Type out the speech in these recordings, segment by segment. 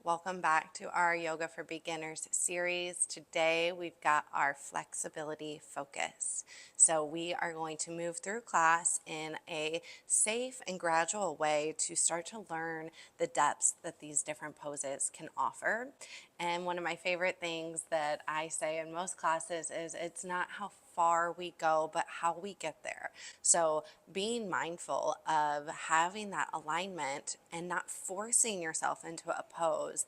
Welcome back to our Yoga for Beginners series. Today we've got our flexibility focus. So we are going to move through class in a safe and gradual way to start to learn the depths that these different poses can offer. And one of my favorite things that I say in most classes is it's not how far we go, but how we get there. So being mindful of having that alignment and not forcing yourself into a pose,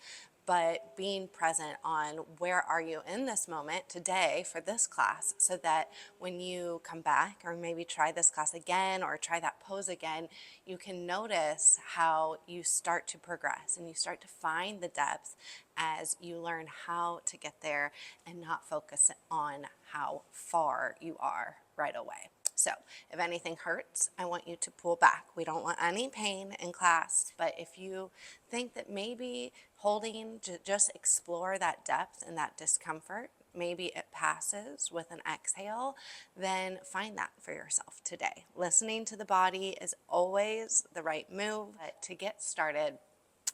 but being present on where are you in this moment today for this class, so that when you come back or maybe try this class again or try that pose again, you can notice how you start to progress and you start to find the depth as you learn how to get there and not focus on how far you are right away. So if anything hurts, I want you to pull back. We don't want any pain in class, but if you think that maybe holding to just explore that depth and that discomfort, maybe it passes with an exhale, then find that for yourself today. Listening to the body is always the right move. But to get started,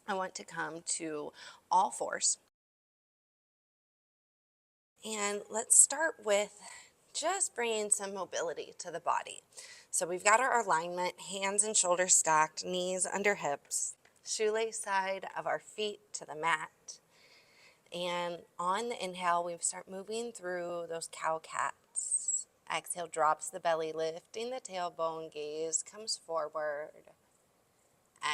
I want to come to all fours. And let's start with just bringing some mobility to the body. So we've got our alignment, hands and shoulders stacked, knees under hips, shoelace side of our feet to the mat. And on the inhale, we start moving through those cow cats. Exhale, drops the belly, lifting the tailbone, gaze comes forward.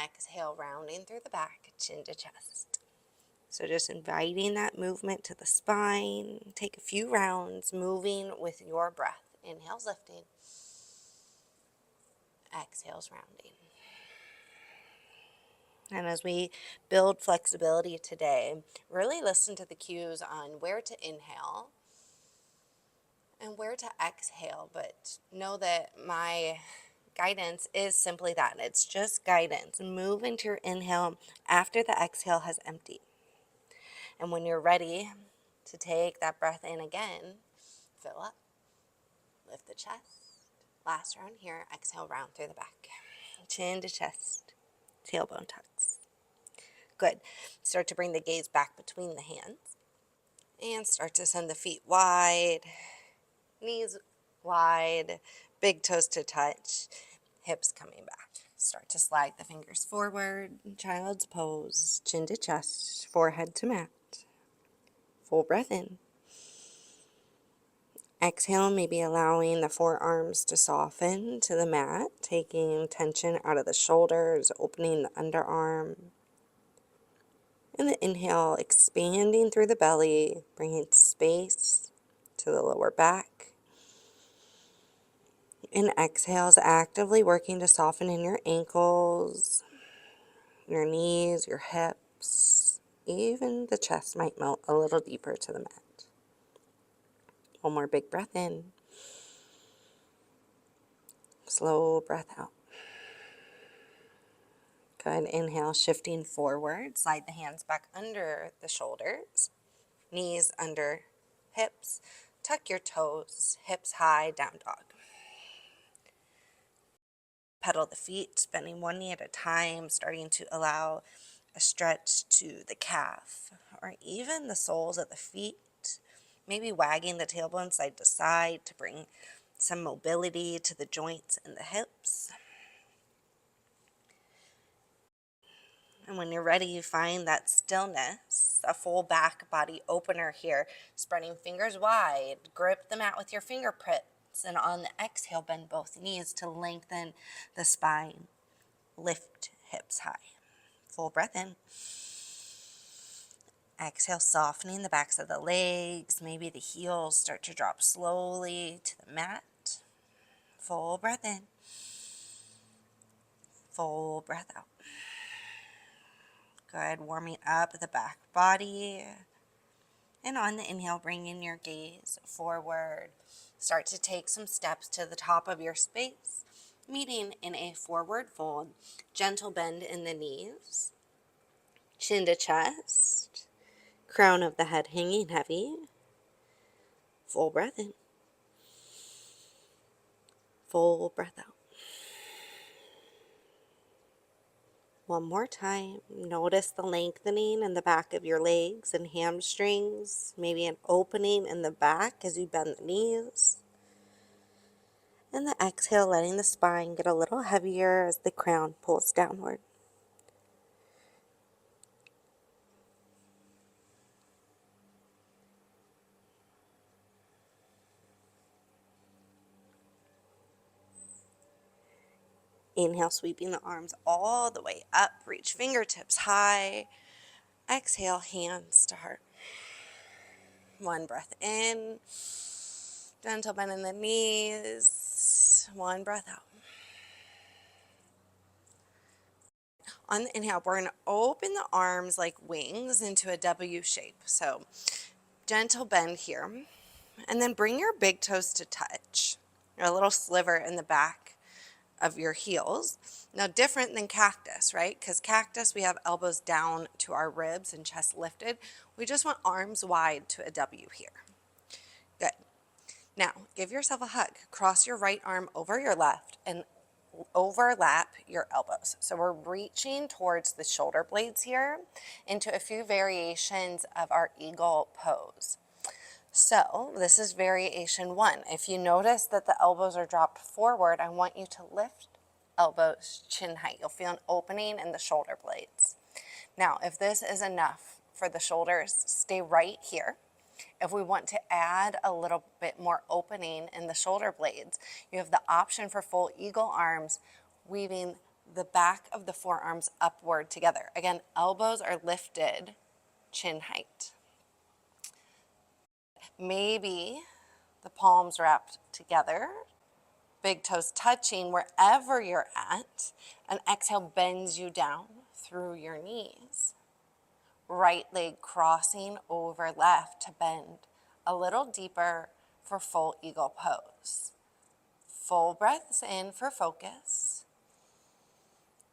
Exhale, rounding through the back, chin to chest. So just inviting that movement to the spine. Take a few rounds, moving with your breath. Inhales, lifting. Exhales, rounding. And as we build flexibility today, really listen to the cues on where to inhale and where to exhale. But know that my guidance is simply that. It's just guidance. Move into your inhale after the exhale has emptied. And when you're ready to take that breath in again, fill up, lift the chest. Last round here, exhale, round through the back. Chin to chest, tailbone tucks. Good. Start to bring the gaze back between the hands. And start to send the feet wide, knees wide, big toes to touch, hips coming back. Start to slide the fingers forward, child's pose, chin to chest, forehead to mat. Full breath in. Exhale, maybe allowing the forearms to soften to the mat, taking tension out of the shoulders, opening the underarm. And the inhale, expanding through the belly, bringing space to the lower back. And exhales, actively working to soften in your ankles, your knees, your hips. Even the chest might melt a little deeper to the mat. One more big breath in. Slow breath out. Good. Inhale, shifting forward. Slide the hands back under the shoulders. Knees under hips. Tuck your toes. Hips high, down dog. Pedal the feet, bending one knee at a time, starting to allow a stretch to the calf or even the soles of the feet. Maybe wagging the tailbone side to side to bring some mobility to the joints and the hips. And when you're ready, you find that stillness, a full back body opener here, spreading fingers wide, grip the mat with your fingerprints, and on the exhale, bend both knees to lengthen the spine, lift hips high. Full breath in. Exhale, softening the backs of the legs, maybe the heels start to drop slowly to the mat. Full breath in. Full breath out. Good. Warming up the back body. And on the inhale, bringing your gaze forward. Start to take some steps to the top of your space, meeting in a forward fold. Gentle bend in the knees. Chin to chest. Crown of the head hanging heavy. Full breath in. Full breath out. One more time. Notice the lengthening in the back of your legs and hamstrings, maybe an opening in the back as you bend the knees. And the exhale, letting the spine get a little heavier as the crown pulls downward. Inhale, sweeping the arms all the way up. Reach fingertips high. Exhale, hands to heart. One breath in. Gentle bend in the knees. One breath out. On the inhale, we're going to open the arms like wings into a W shape. So gentle bend here. And then bring your big toes to touch. A little sliver in the back of your heels. Now, different than cactus, right? Because cactus, we have elbows down to our ribs and chest lifted. We just want arms wide to a W here. Good. Now, give yourself a hug. Cross your right arm over your left and overlap your elbows. So we're reaching towards the shoulder blades here into a few variations of our eagle pose. So this is variation 1. If you notice that the elbows are dropped forward, I want you to lift elbows chin height. You'll feel an opening in the shoulder blades. Now, if this is enough for the shoulders, stay right here. If we want to add a little bit more opening in the shoulder blades, you have the option for full eagle arms, weaving the back of the forearms upward together. Again, elbows are lifted, chin height. Maybe the palms wrapped together, big toes touching wherever you're at. An exhale bends you down through your knees. Right leg crossing over left to bend a little deeper for full eagle pose. Full breaths in for focus.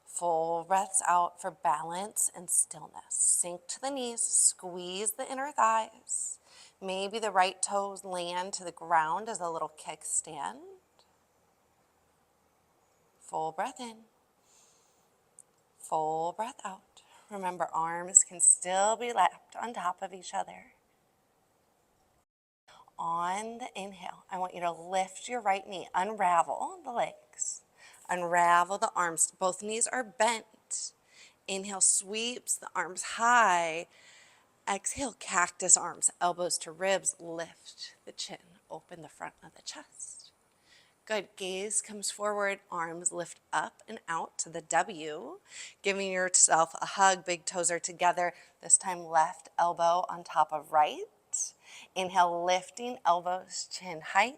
Full breaths out for balance and stillness. Sink to the knees, squeeze the inner thighs. Maybe the right toes land to the ground as a little kickstand. Full breath in. Full breath out. Remember, arms can still be lapped on top of each other. On the inhale, I want you to lift your right knee, unravel the legs, unravel the arms. Both knees are bent. Inhale, sweeps the arms high. Exhale, cactus arms, elbows to ribs, lift the chin, open the front of the chest. Good, gaze comes forward, arms lift up and out to the W, giving yourself a hug, big toes are together, this time left elbow on top of right. Inhale, lifting elbows, chin height,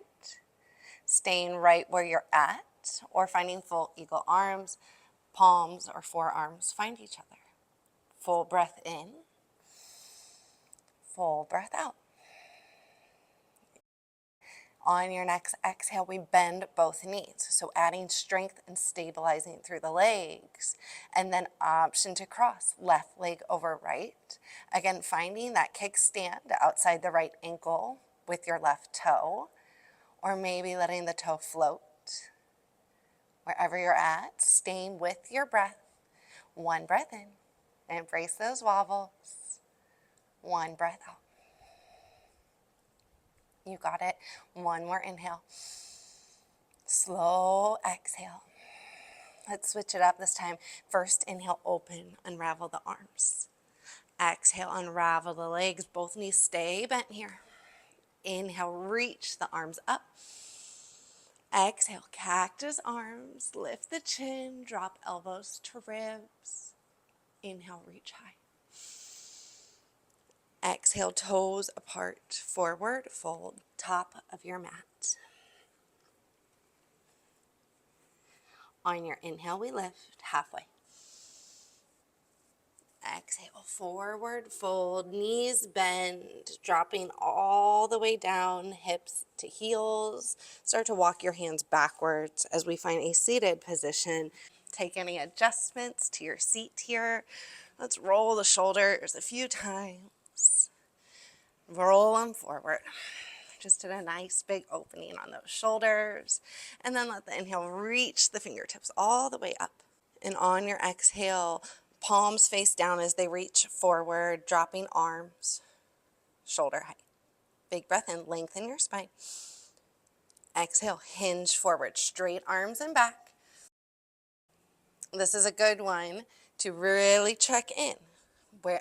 staying right where you're at, or finding full eagle arms, palms or forearms find each other. Full breath in, full breath out. On your next exhale, we bend both knees. So adding strength and stabilizing through the legs. And then option to cross, left leg over right. Again, finding that kickstand outside the right ankle with your left toe. Or maybe letting the toe float. Wherever you're at, staying with your breath. One breath in. Embrace those wobbles. One breath out. You got it. One more inhale. Slow exhale. Let's switch it up this time. First inhale, open, unravel the arms. Exhale, unravel the legs. Both knees stay bent here. Inhale, reach the arms up. Exhale, cactus arms. Lift the chin, drop elbows to ribs. Inhale, reach high. Exhale, toes apart, forward, fold, top of your mat. On your inhale, we lift halfway. Exhale, forward, fold, knees bend, dropping all the way down, hips to heels. Start to walk your hands backwards as we find a seated position. Take any adjustments to your seat here. Let's roll the shoulders a few times. Roll them forward. Just did a nice big opening on those shoulders. And then let the inhale reach the fingertips all the way up. And on your exhale, palms face down as they reach forward, dropping arms shoulder height. Big breath in, lengthen your spine. Exhale, hinge forward, straight arms and back. This is a good one to really check in.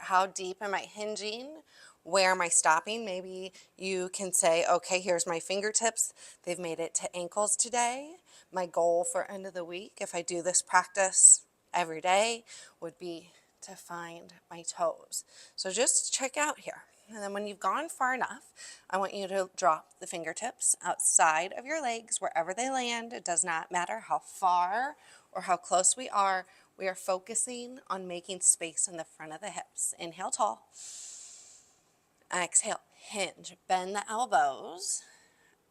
How deep am I hinging? Where am I stopping? Maybe you can say, okay, here's my fingertips. They've made it to ankles today. My goal for end of the week, if I do this practice every day, would be to find my toes. So just check out here. And then when you've gone far enough, I want you to drop the fingertips outside of your legs, wherever they land. It does not matter how far or how close we are. We are focusing on making space in the front of the hips. Inhale tall. Exhale, hinge. Bend the elbows.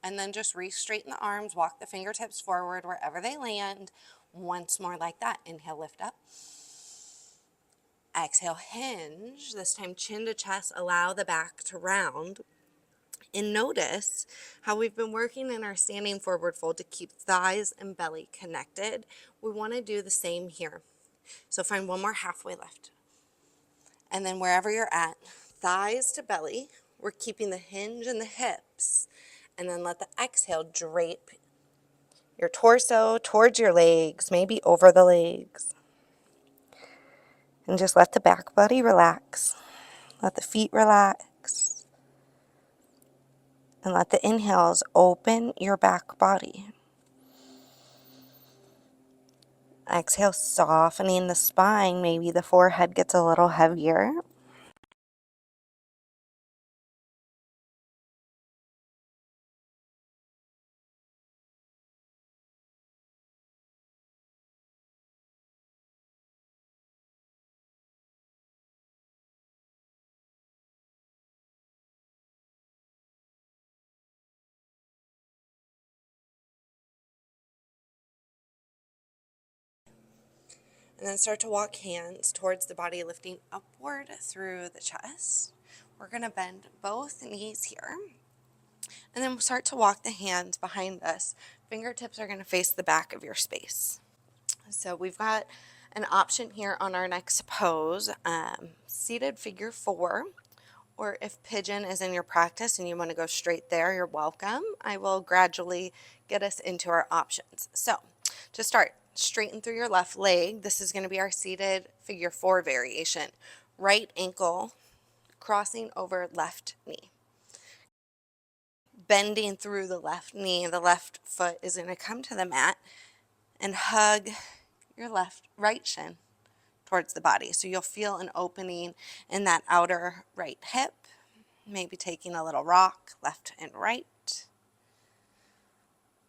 And then just re-straighten the arms. Walk the fingertips forward wherever they land. Once more like that. Inhale, lift up. Exhale, hinge. This time chin to chest. Allow the back to round. And notice how we've been working in our standing forward fold to keep thighs and belly connected. We want to do the same here. So find one more halfway lift. And then wherever you're at, thighs to belly, we're keeping the hinge in the hips. And then let the exhale drape your torso towards your legs, maybe over the legs. And just let the back body relax. Let the feet relax. And let the inhales open your back body. Exhale, softening the spine. Maybe the forehead gets a little heavier. And then start to walk hands towards the body, lifting upward through the chest. We're going to bend both knees here. And then we'll start to walk the hands behind us. Fingertips are going to face the back of your space. So we've got an option here on our next pose, seated figure 4. Or if pigeon is in your practice and you want to go straight there, you're welcome. I will gradually get us into our options. So to start, straighten through your left leg. This is going to be our seated figure 4 variation. Right ankle crossing over left knee. Bending through the left knee, the left foot is going to come to the mat and hug your right shin towards the body. So you'll feel an opening in that outer right hip. Maybe taking a little rock left and right.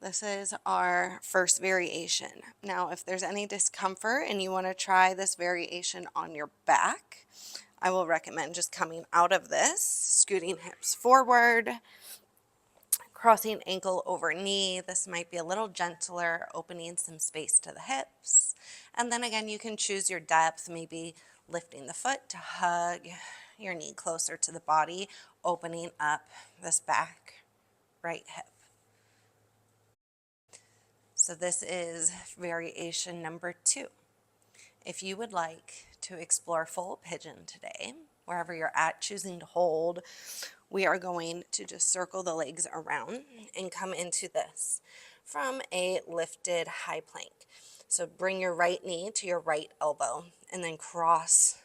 This is our first variation. Now, if there's any discomfort and you want to try this variation on your back, I will recommend just coming out of this, scooting hips forward, crossing ankle over knee. This might be a little gentler, opening some space to the hips. And then again, you can choose your depth, maybe lifting the foot to hug your knee closer to the body, opening up this back right hip. So this is variation number 2. If you would like to explore full pigeon today, wherever you're at choosing to hold, we are going to just circle the legs around and come into this from a lifted high plank. So bring your right knee to your right elbow and then cross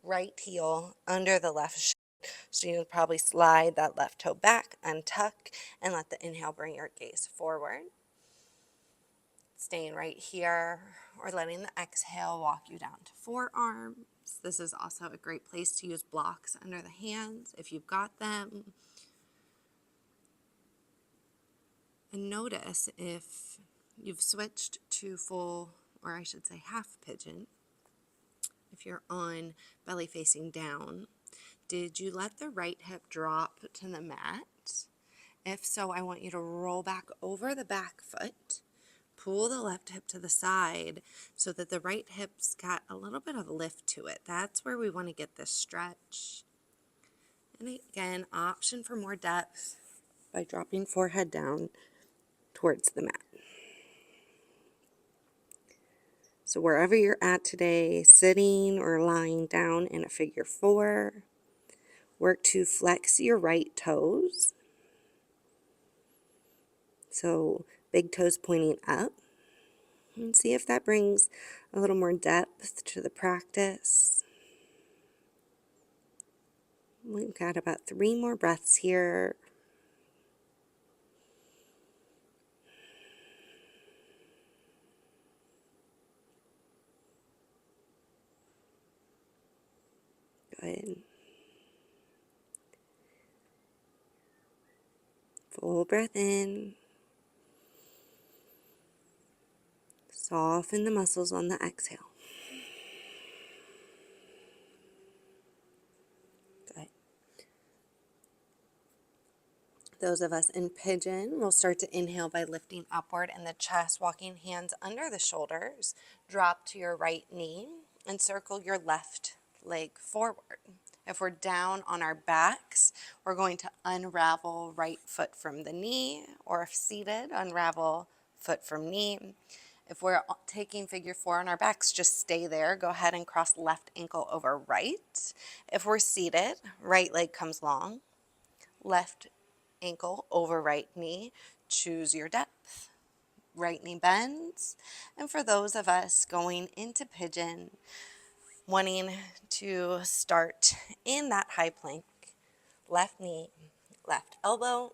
right heel under the left shin. So you would probably slide that left toe back, untuck, and let the inhale bring your gaze forward. Staying right here, or letting the exhale walk you down to forearms. This is also a great place to use blocks under the hands if you've got them. And notice if you've switched to full, or I should say half pigeon, if you're on belly facing down, did you let the right hip drop to the mat? If so, I want you to roll back over the back foot. Pull the left hip to the side so that the right hip's got a little bit of lift to it. That's where we want to get this stretch. And again, option for more depth by dropping forehead down towards the mat. So wherever you're at today, sitting or lying down in a figure 4, work to flex your right toes. So big toes pointing up. And see if that brings a little more depth to the practice. We've got about 3 more breaths here. Good. Full breath in. Soften the muscles on the exhale. Good. Those of us in pigeon will start to inhale by lifting upward in the chest, walking hands under the shoulders. Drop to your right knee and circle your left leg forward. If we're down on our backs, we're going to unravel right foot from the knee, or if seated, unravel foot from knee. If we're taking figure 4 on our backs, just stay there. Go ahead and cross left ankle over right. If we're seated, right leg comes long, left ankle over right knee. Choose your depth. Right knee bends. And for those of us going into pigeon, wanting to start in that high plank, left knee, left elbow,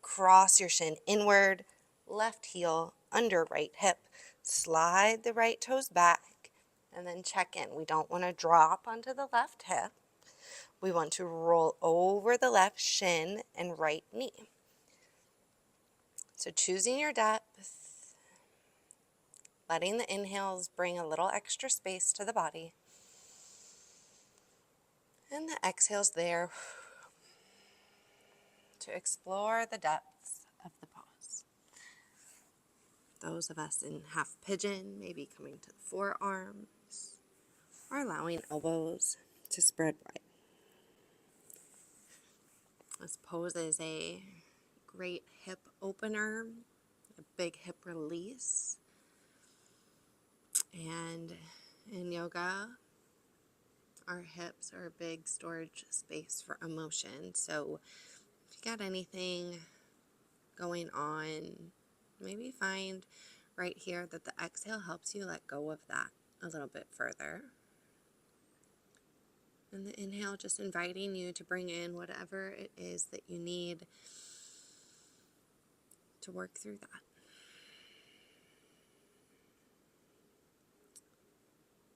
cross your shin inward, left heel under right hip, slide the right toes back, and then check in. We don't want to drop onto the left hip. We want to roll over the left shin and right knee. So choosing your depth, letting the inhales bring a little extra space to the body, and the exhales there to explore the depths of the pose. Those of us in half pigeon, maybe coming to the forearms, or allowing elbows to spread wide. This pose is a great hip opener, a big hip release. And in yoga, our hips are a big storage space for emotion. So if you got anything going on, maybe find right here that the exhale helps you let go of that a little bit further. And the inhale just inviting you to bring in whatever it is that you need to work through that.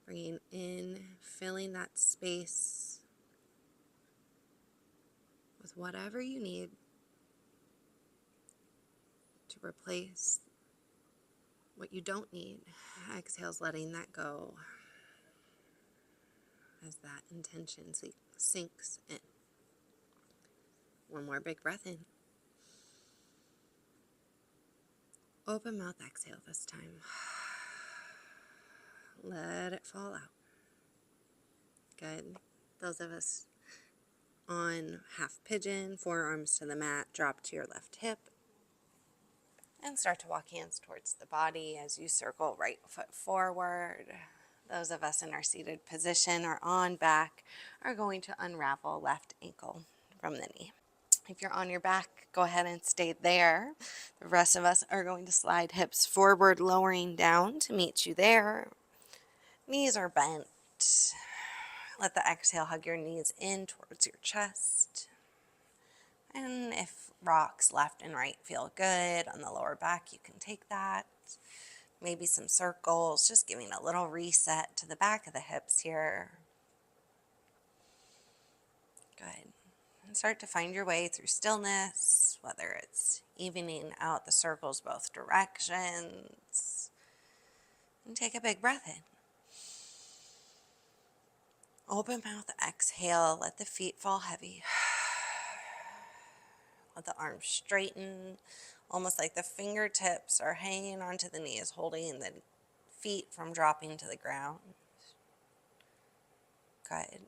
Bringing in, filling that space with whatever you need to replace what you don't need. Exhale's letting that go as that intention sinks in. One more big breath in. Open mouth exhale this time. Let it fall out. Good. Those of us on half pigeon, forearms to the mat, drop to your left hip, and start to walk hands towards the body as you circle right foot forward. Those of us in our seated position or on back are going to unravel left ankle from the knee. If you're on your back, go ahead and stay there. The rest of us are going to slide hips forward, lowering down to meet you there. Knees are bent. Let the exhale hug your knees in towards your chest. And if rocks left and right feel good on the lower back, you can take that. Maybe some circles, just giving a little reset to the back of the hips here. Good. And start to find your way through stillness, whether it's evening out the circles both directions. And take a big breath in. Open mouth, exhale, let the feet fall heavy. Let the arms straighten, almost like the fingertips are hanging onto the knees, holding the feet from dropping to the ground. Good.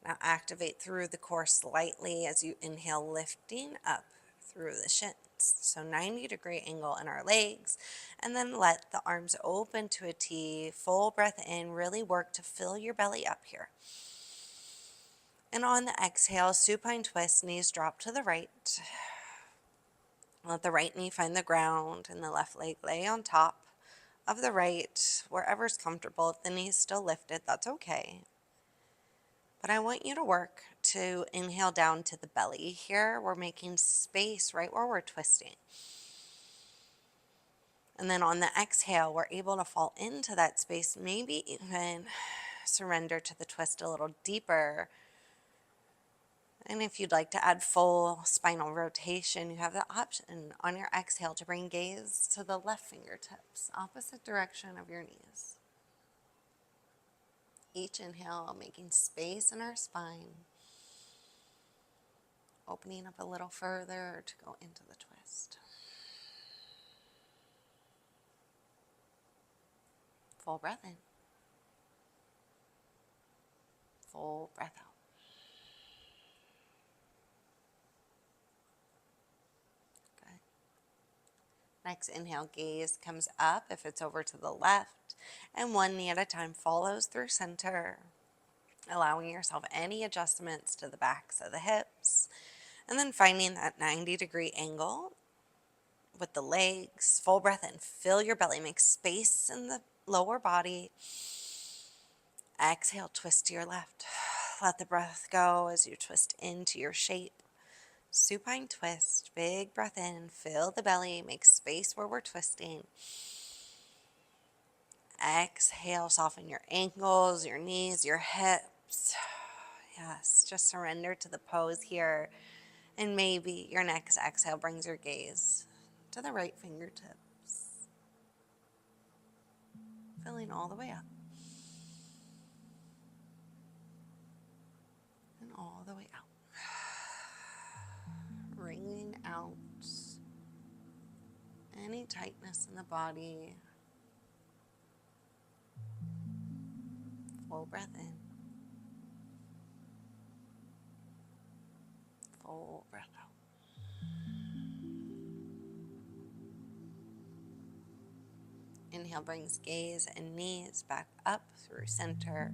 Now activate through the core slightly as you inhale, lifting up through the shins. So 90-degree angle in our legs, and then let the arms open to a T. Full breath in, really work to fill your belly up here. And on the exhale, supine twist, knees drop to the right. Let the right knee find the ground and the left leg lay on top of the right, wherever's comfortable. If the knee's still lifted, that's okay. But I want you to work to inhale down to the belly. Here, we're making space right where we're twisting. And then on the exhale, we're able to fall into that space, maybe even surrender to the twist a little deeper. And if you'd like to add full spinal rotation, you have the option on your exhale to bring gaze to the left fingertips, opposite direction of your knees. Each inhale, making space in our spine, opening up a little further to go into the twist. Full breath in. Full breath out. Good. Next inhale, gaze comes up if it's over to the left, and one knee at a time follows through center, allowing yourself any adjustments to the backs of the hips, and then finding that 90-degree angle with the legs. Full breath in, fill your belly, make space in the lower body. Exhale, twist to your left. Let the breath go as you twist into your shape. Supine twist, big breath in, fill the belly, make space where we're twisting. Exhale, soften your ankles, your knees, your hips. Yes, just surrender to the pose here. And maybe your next exhale brings your gaze to the right fingertips, filling all the way up and all the way out. Wringing out any tightness in the body. Full breath in. Full breath out. Inhale brings gaze and knees back up through center.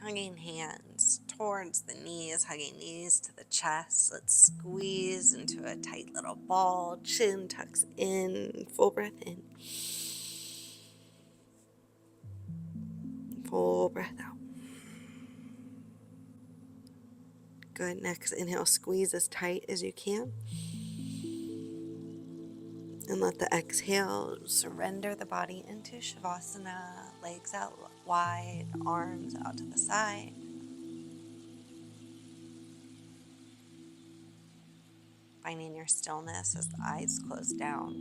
Hugging hands towards the knees, hugging knees to the chest. Let's squeeze into a tight little ball. Chin tucks in. Full breath in. Full breath out. Good. Next inhale, squeeze as tight as you can. And let the exhale surrender the body into Shavasana. Legs out wide, arms out to the side. Finding your stillness as the eyes close down.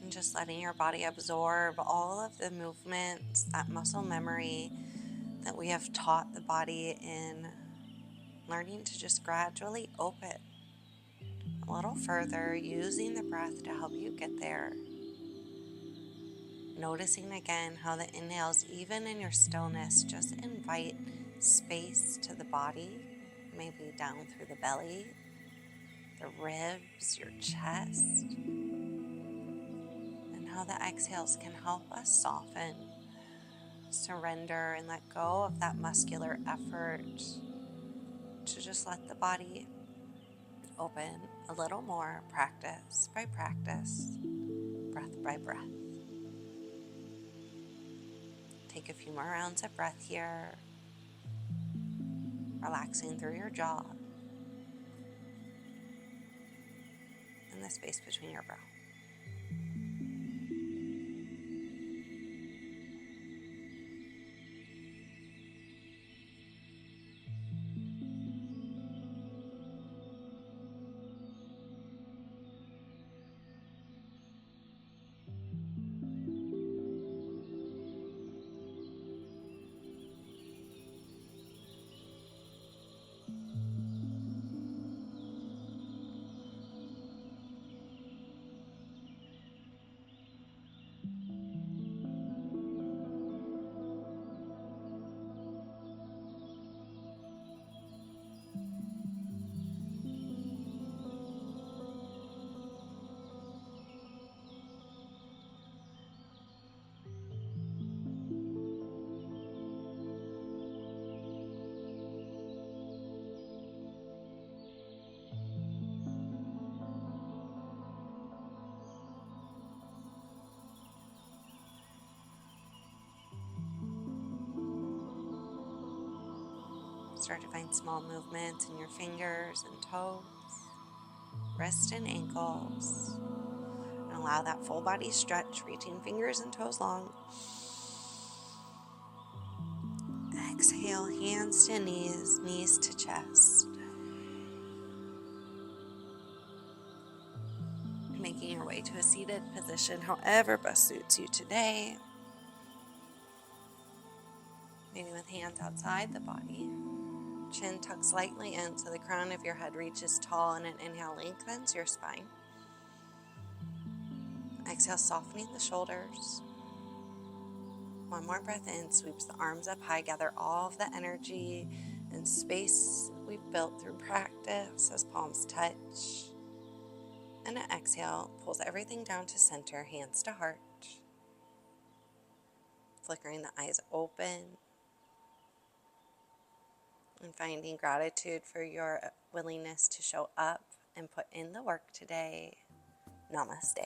And just letting your body absorb all of the movements, that muscle memory that we have taught the body in. Learning to just gradually open a little further, using the breath to help you get there. Noticing again how the inhales, even in your stillness, just invite space to the body, maybe down through the belly, the ribs, your chest, and how the exhales can help us soften, surrender, and let go of that muscular effort to just let the body open a little more, practice by practice, breath by breath. Take a few more rounds of breath here, relaxing through your jaw and the space between your brow. Start to find small movements in your fingers and toes, wrists and ankles. And allow that full body stretch, reaching fingers and toes long. Exhale, hands to knees, knees to chest. Making your way to a seated position, however best suits you today. Maybe with hands outside the body. Chin tucks slightly in so the crown of your head reaches tall, and an inhale lengthens your spine. Exhale, softening the shoulders. One more breath in, sweeps the arms up high, gather all of the energy and space we've built through practice as palms touch. And an exhale, pulls everything down to center, hands to heart. Flickering the eyes open. And finding gratitude for your willingness to show up and put in the work today. Namaste.